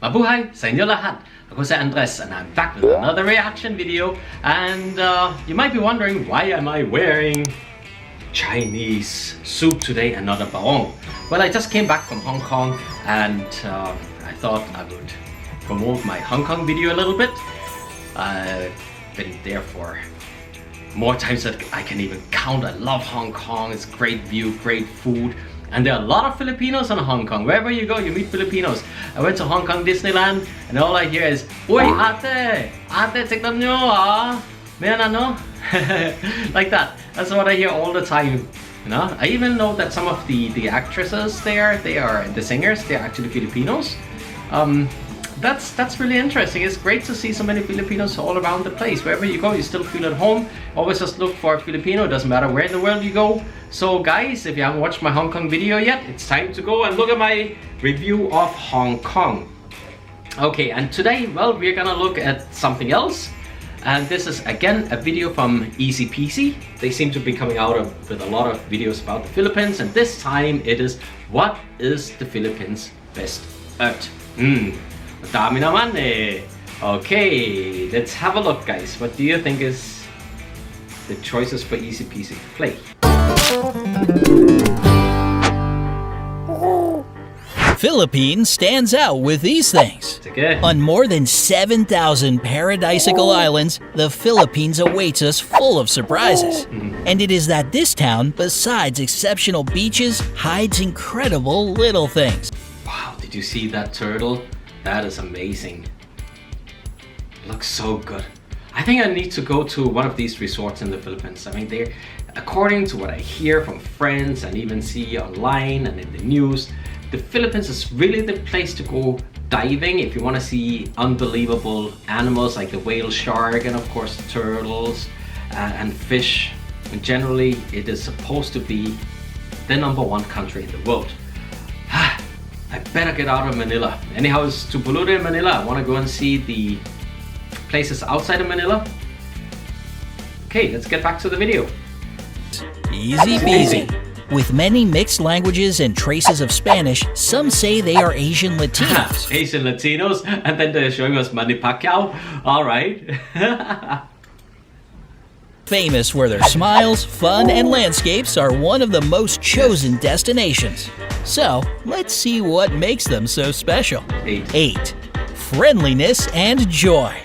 Mabuhay sa inyo lahat! Ako si Andres and I'm back with another reaction video. And you might be wondering, why am I wearing Chinese soup today and not a barong? Well, I just came back from Hong Kong and I thought I would promote my Hong Kong video a little bit. I've been there for more times than I can even count. I love Hong Kong. It's great view, great food. And there are a lot of Filipinos in Hong Kong. Wherever you go, you meet Filipinos. I went to Hong Kong Disneyland and all I hear is, "Uy, ate! Ate, tignan nyo ah! May ano?" Like that. That's what I hear all the time. You know? I even know that some of the actresses there, the singers, they're actually Filipinos. That's really interesting. It's great to see so many Filipinos all around the place. Wherever you go, you still feel at home. Always just look for a Filipino. Doesn't matter where in the world you go. So guys, if you haven't watched my Hong Kong video yet, it's time to go and look at my review of Hong Kong. Okay, and today, well, we're gonna look at something else. And this is again a video from Easy Peasy. They seem to be coming out with a lot of videos about the Philippines, and this time it is, what is the Philippines best at? Dami naman eh. Okay, let's have a look, guys. What do you think is the choices for Easy Peasy? Play. Philippines stands out with these things. Sige. On more than 7,000 paradisical islands, the Philippines awaits us full of surprises. And it is that this town, besides exceptional beaches, hides incredible little things. Wow, did you see that turtle? That is amazing. Looks so good. I think I need to go to one of these resorts in the Philippines. I mean, they're, according to what I hear from friends and even see online and in the news, the Philippines is really the place to go diving if you want to see unbelievable animals like the whale shark and of course the turtles and fish. And generally, it is supposed to be the #1 country in the world. I better get out of Manila. Anyhow, it's too polluted in Manila. I want to go and see the places outside of Manila. Okay, let's get back to the video. Easy peasy. With many mixed languages and traces of Spanish, some say they are Asian Latinos. Asian Latinos? And then they're showing us Manny Pacquiao? Alright. Famous where their smiles, fun, and landscapes are one of the most chosen destinations. So, let's see what makes them so special. 8. Friendliness and joy.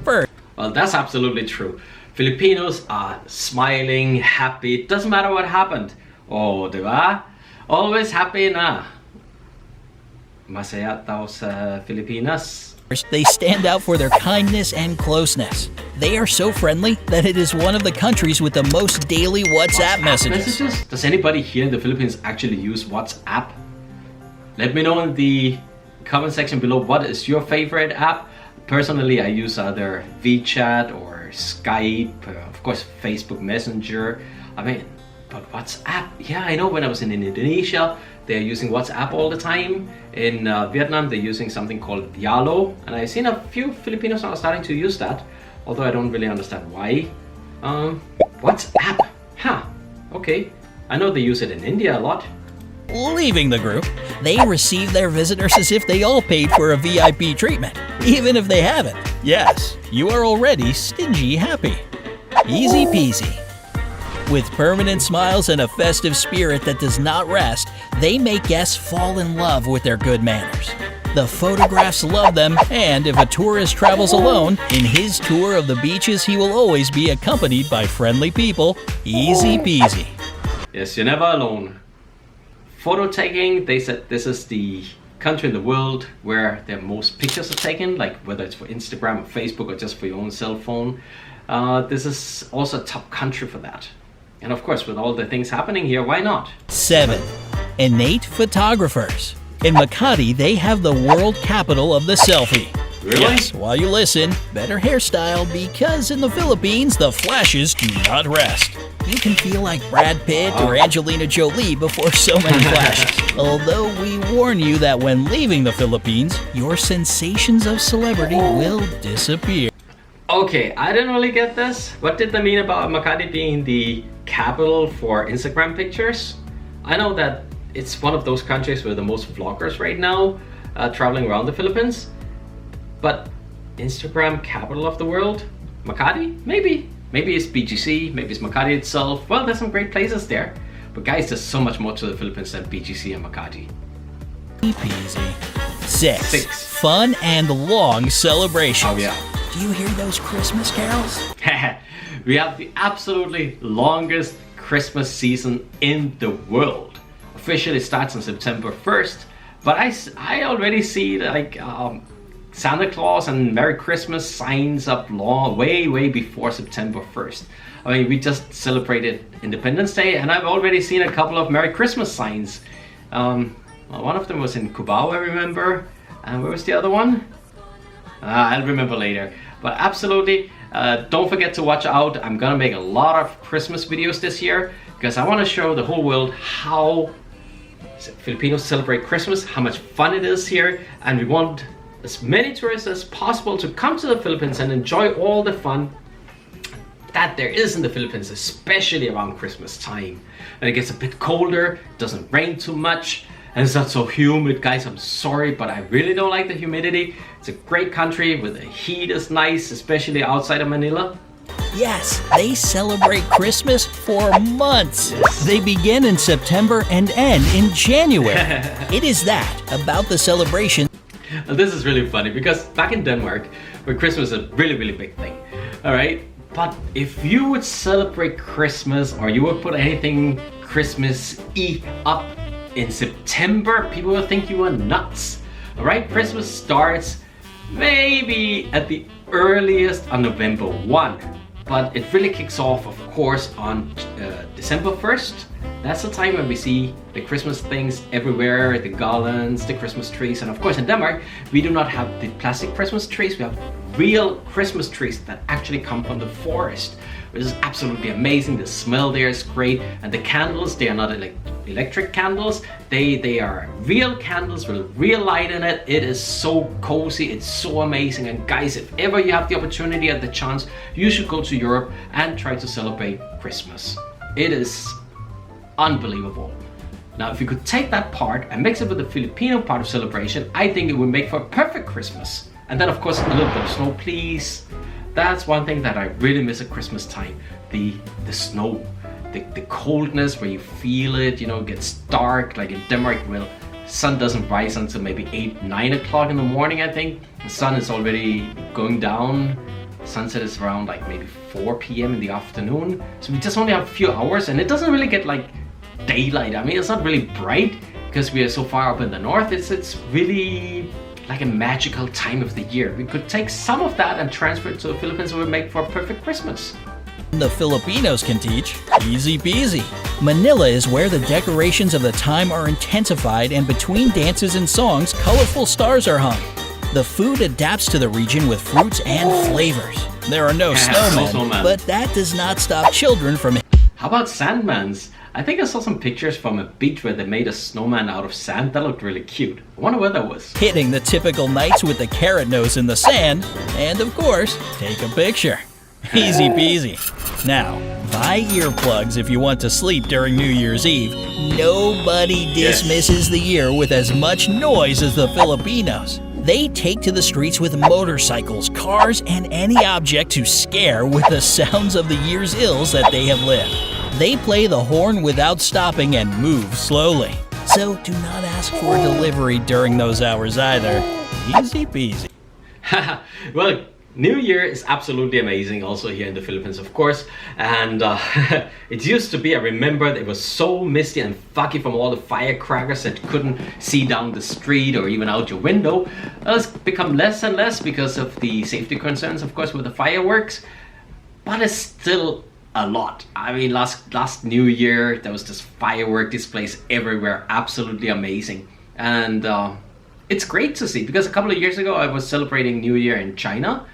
First, well, that's absolutely true. Filipinos are smiling, happy. It doesn't matter what happened. Oh, diba? Always happy na. Masaya tao sa Filipinas. they stand out for their kindness and closeness. They are so friendly that it is one of the countries with the most daily WhatsApp messages. Does anybody here in the Philippines actually use WhatsApp? Let me know in the comment section below, what is your favorite app? Personally, I use either WeChat or Skype, of course Facebook Messenger. I mean, but WhatsApp, yeah, I know when I was in Indonesia, they're using WhatsApp all the time. In Vietnam, they're using something called Yalo, and I've seen a few Filipinos are starting to use that, although I don't really understand why. WhatsApp, huh, okay. I know they use it in India a lot. Leaving the group, they receive their visitors as if they all paid for a VIP treatment, even if they haven't. Yes, you are already stingy happy. Easy peasy. With permanent smiles and a festive spirit that does not rest, they make guests fall in love with their good manners. The photographs love them, and if a tourist travels alone, in his tour of the beaches he will always be accompanied by friendly people. Easy peasy. Yes, you're never alone. Photo taking, they said this is the country in the world where the most pictures are taken, like whether it's for Instagram or Facebook or just for your own cell phone. This is also a top country for that. And of course, with all the things happening here, why not? 7. Innate photographers. In Makati, they have the world capital of the selfie. Really? Yes, while you listen, better hairstyle because in the Philippines, the flashes do not rest. You can feel like Brad Pitt or Angelina Jolie before so many flashes. Although we warn you that when leaving the Philippines, your sensations of celebrity will disappear. Okay, I didn't really get this. What did they mean about Makati being the capital for Instagram pictures? I know that it's one of those countries with the most vloggers right now traveling around the Philippines. But Instagram capital of the world? Makati? Maybe. Maybe it's BGC, maybe it's Makati itself. Well, there's some great places there. But guys, there's so much more to the Philippines than BGC and Makati. Peasy. 6. 6. Fun and long celebrations. Oh yeah. Do you hear those Christmas carols? We have the absolutely longest Christmas season in the world. Officially starts on September 1st, but I already see like Santa Claus and Merry Christmas signs up way before September 1st. I mean, we just celebrated Independence Day and I've already seen a couple of Merry Christmas signs. Well, one of them was in Cubao, I remember. And where was the other one? I'll remember later. But absolutely, don't forget to watch out. I'm gonna make a lot of Christmas videos this year because I want to show the whole world how Filipinos celebrate Christmas, how much fun it is here, and we want as many tourists as possible to come to the Philippines and enjoy all the fun that there is in the Philippines, especially around Christmas time. And it gets a bit colder, it doesn't rain too much, and it's not so humid. Guys, I'm sorry, but I really don't like the humidity. It's a great country where the heat is nice, especially outside of Manila. Yes, they celebrate Christmas for months. Yes. They begin in September and end in January. It is that about the celebration. Well, this is really funny because back in Denmark, where Christmas is a really big thing, all right? But if you would celebrate Christmas or you would put anything Christmas-y up in September, people will think you are nuts. All right, Christmas starts maybe at the earliest on November 1, but it really kicks off, of course, on December 1st. That's the time when we see the Christmas things everywhere, the garlands, the Christmas trees, and of course in Denmark, we do not have the plastic Christmas trees, we have real Christmas trees that actually come from the forest, which is absolutely amazing. The smell there is great, and the candles, they are not electric candles, they are real candles with real light in it. It is so cozy, it's so amazing, and guys, if ever you have the opportunity and the chance, you should go to Europe and try to celebrate Christmas. It is unbelievable. Now, if you could take that part and mix it with the Filipino part of celebration, I think it would make for a perfect Christmas. And then, of course, a little bit of snow, please. That's one thing that I really miss at Christmas time. The snow, the coldness where you feel it, you know, it gets dark. Like in Denmark, well, sun doesn't rise until maybe 8-9 o'clock in the morning, I think. The sun is already going down. Sunset is around like maybe 4 p.m. in the afternoon. So we just only have a few hours and it doesn't really get like daylight. I mean, it's not really bright because we are so far up in the north. It's really like a magical time of the year. We could take some of that and transfer it to the Philippines and we would make for a perfect Christmas. The Filipinos can teach. Easy peasy. Manila is where the decorations of the time are intensified, and between dances and songs, colorful stars are hung. The food adapts to the region with fruits and flavors. There are no snowmen, but that does not stop children from... How about sandmans? I think I saw some pictures from a beach where they made a snowman out of sand. That looked really cute. I wonder where that was. Hitting the typical knights with the carrot nose in the sand, and of course, take a picture. Easy peasy. Now, buy earplugs if you want to sleep during New Year's Eve. Nobody dismisses the year with as much noise as the Filipinos. They take to the streets with motorcycles, cars, and any object to scare with the sounds of the year's ills that they have lived. They play the horn without stopping and move slowly. So do not ask for a delivery during those hours either. Easy peasy. Well, New Year is absolutely amazing also here in the Philippines, of course, and it used to be, I remember, it was so misty and foggy from all the firecrackers that you couldn't see down the street or even out your window. It's become less and less because of the safety concerns, of course, with the fireworks, but it's still a lot. I mean, last New Year, there was this firework displays everywhere, absolutely amazing, and it's great to see, because a couple of years ago I was celebrating New Year in China.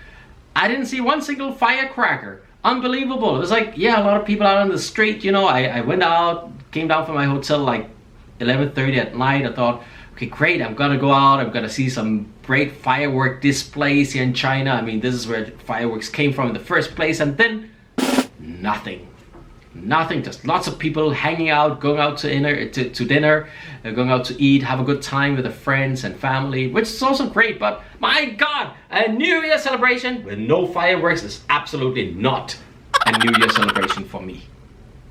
I didn't see one single firecracker. Unbelievable. It was like, yeah, a lot of people out on the street, you know. I went out, came down from my hotel like 11:30 at night. I thought, okay, great, I'm gonna go out, I'm gonna see some great firework displays here in China. I mean, this is where fireworks came from in the first place, and then nothing. Nothing, just lots of people hanging out, going out to dinner, going out to eat, have a good time with their friends and family, which is also great. But my God, a New Year celebration with no fireworks is absolutely not a New Year celebration for me.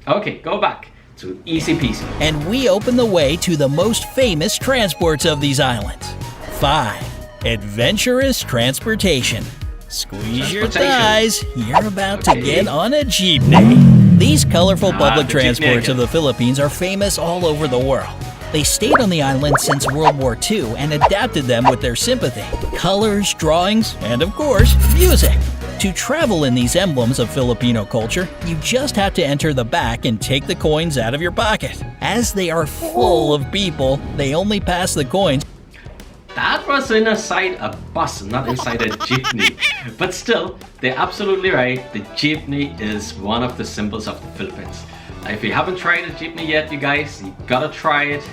Okay, go back to easy peasy. And we open the way to the most famous transports of these islands. 5. Adventurous transportation. Squeeze your thighs, you're about to get on a jeepney. These colorful public transports of the Philippines are famous all over the world. They stayed on the island since World War II and adapted them with their sympathy, colors, drawings, and of course, music. To travel in these emblems of Filipino culture, you just have to enter the back and take the coins out of your pocket. As they are full of people, they only pass the coins. That was inside a bus, not inside a jeepney. But still, they're absolutely right. The jeepney is one of the symbols of the Philippines. If you haven't tried a jeepney yet, you guys, you gotta try it.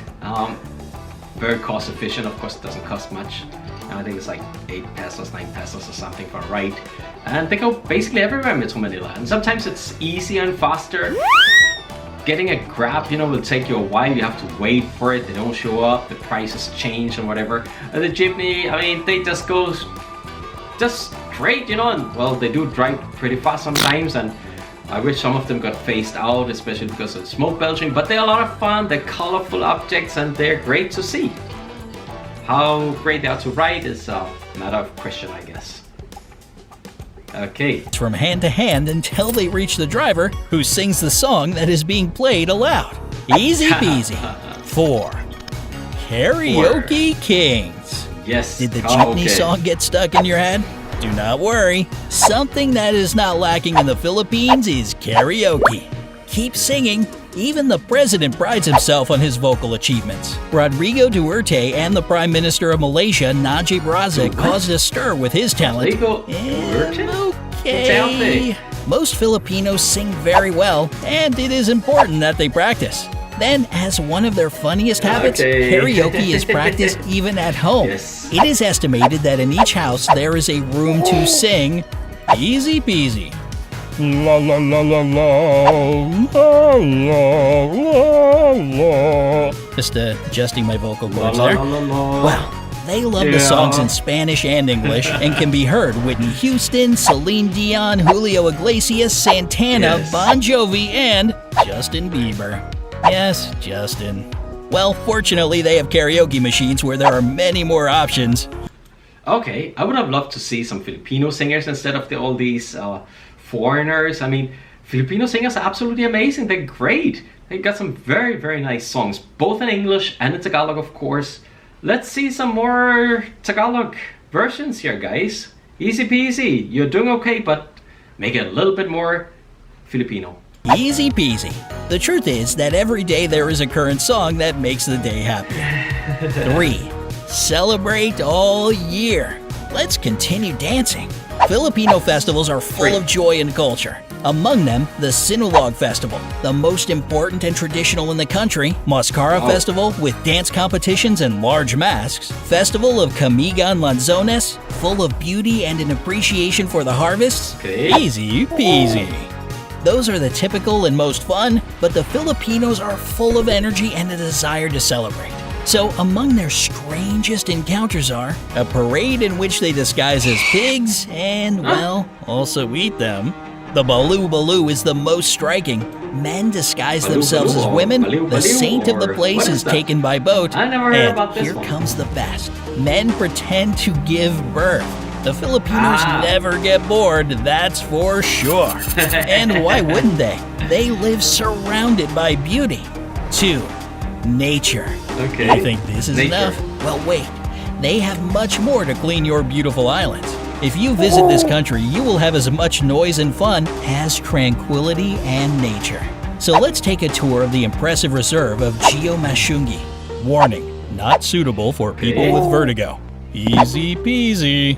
Very cost efficient, of course, it doesn't cost much. I think it's like 8 pesos, 9 pesos or something for a ride. And they go basically everywhere in Metro Manila. And sometimes it's easier and faster. Getting a Grab, will take you a while. You have to wait for it. They don't show up. The prices change and whatever. And the jeepney, they just go just great, and well, they do drive pretty fast sometimes. And I wish some of them got phased out, especially because of smoke belching. But they're a lot of fun. They're colorful objects and they're great to see. How great they are to ride is a matter of question, I guess. Okay. From hand to hand until they reach the driver, who sings the song that is being played aloud. Easy peasy. 4. Karaoke Kings. Yes. Did the jeepney song get stuck in your head? Do not worry. Something that is not lacking in the Philippines is karaoke. Keep singing. Even the president prides himself on his vocal achievements. Rodrigo Duterte and the Prime Minister of Malaysia, Najib Razak, caused a stir with his talent. Okay. Most Filipinos sing very well, and it is important that they practice. Then, as one of their funniest habits, karaoke is practiced even at home. Yes. It is estimated that in each house there is a room to sing Easy Peasy. La la la la la la la la. Just adjusting my vocal cords there. Wow. They love the songs in Spanish and English and can be heard Whitney Houston, Celine Dion, Julio Iglesias, Santana, Bon Jovi, and Justin Bieber. Yes, Justin. Well, fortunately, they have karaoke machines where there are many more options. Okay, I would have loved to see some Filipino singers instead of all these foreigners. Filipino singers are absolutely amazing. They're great. They got some very, very nice songs, both in English and in Tagalog, of course. Let's see some more Tagalog versions here, guys. Easy peasy. You're doing okay, but make it a little bit more Filipino. Easy peasy. The truth is that every day there is a current song that makes the day happy. 3. Celebrate all year. Let's continue dancing. Filipino festivals are full of joy and culture. Among them, the Sinulog Festival, the most important and traditional in the country, Mascara Festival with dance competitions and large masks, Festival of CAMIGUIN LANZONES, full of beauty and an appreciation for the harvests. Easy peasy. Those are the typical and most fun, but the Filipinos are full of energy and a desire to celebrate. So among their strangest encounters are a parade in which they disguise as pigs and, well, also eat them. The Baloo Baloo is the most striking. Men disguise themselves as women, the saint of the place is taken by boat, and here comes the best. Men pretend to give birth. The Filipinos never get bored, that's for sure. And why wouldn't they? They live surrounded by beauty. 2. Nature. Okay. You think this is enough? Well, wait. They have much more to clean your beautiful islands. If you visit this country, you will have as much noise and fun as tranquility and nature. So let's take a tour of the impressive reserve of Gio Mashungi. Warning, not suitable for people with vertigo. Easy peasy.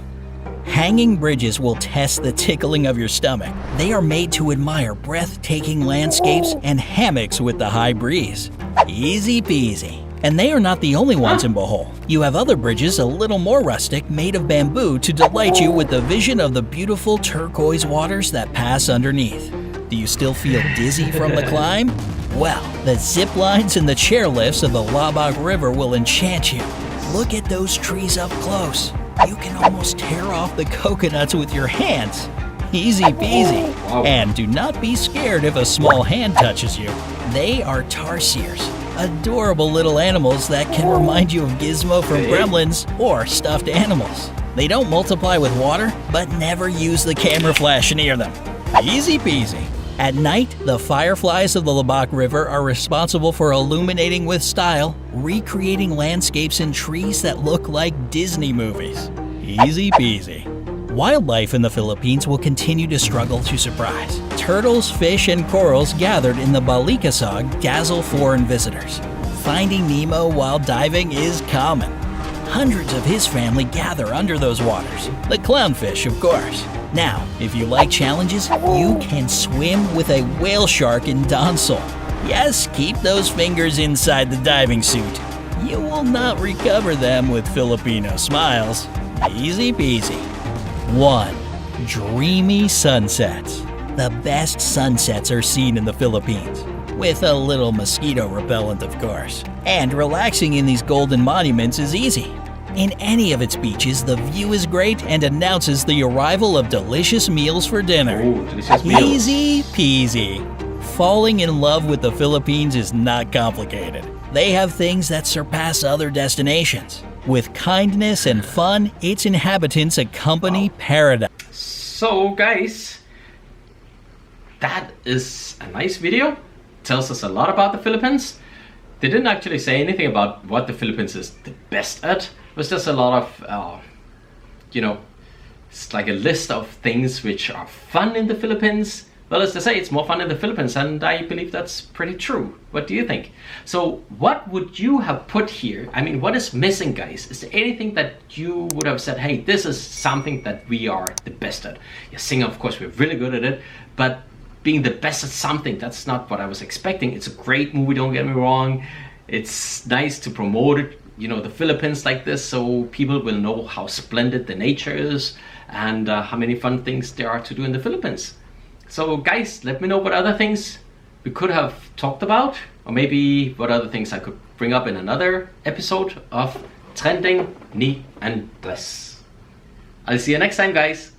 Hanging bridges will test the tickling of your stomach. They are made to admire breathtaking landscapes and hammocks with the high breeze. Easy peasy. And they are not the only ones in Bohol. You have other bridges a little more rustic, made of bamboo to delight you with the vision of the beautiful turquoise waters that pass underneath. Do you still feel dizzy from the climb? Well, the zip lines and the chairlifts of the Labak River will enchant you. Look at those trees up close. You can almost tear off the coconuts with your hands. Easy peasy. And do not be scared if a small hand touches you. They are tarsiers, adorable little animals that can remind you of Gizmo from Gremlins or stuffed animals. They don't multiply with water, but never use the camera flash near them. Easy peasy. At night, the fireflies of the Labak River are responsible for illuminating with style, recreating landscapes and trees that look like Disney movies. Easy peasy. Wildlife in the Philippines will continue to struggle to surprise. Turtles, fish, and corals gathered in the Balikasag dazzle foreign visitors. Finding Nemo while diving is common. Hundreds of his family gather under those waters. The clownfish, of course. Now, if you like challenges, you can swim with a whale shark in Donsol. Yes, keep those fingers inside the diving suit. You will not recover them with Filipino smiles. Easy peasy. 1. Dreamy sunsets. The best sunsets are seen in the Philippines, with a little mosquito repellent, of course. And relaxing in these golden monuments is easy. In any of its beaches, the view is great and announces the arrival of delicious meals for dinner. Ooh, delicious meals. Easy peasy. Falling in love with the Philippines is not complicated. They have things that surpass other destinations. With kindness and fun, its inhabitants accompany paradise. So guys, that is a nice video. Tells us a lot about the Philippines. They didn't actually say anything about what the Philippines is the best at. It was just a lot of, it's like a list of things which are fun in the Philippines. Well, as they say, it's more fun in the Philippines, and I believe that's pretty true. What do you think? So what would you have put here? I mean, what is missing, guys? Is there anything that you would have said, hey, this is something that we are the best at? Yeah, singing, of course, we're really good at it, but being the best at something, that's not what I was expecting. It's a great movie, don't get me wrong. It's nice to promote it, the Philippines like this, so people will know how splendid the nature is and how many fun things there are to do in the Philippines. So guys, let me know what other things we could have talked about, or maybe what other things I could bring up in another episode of Trending Ni Andres. I'll see you next time, guys.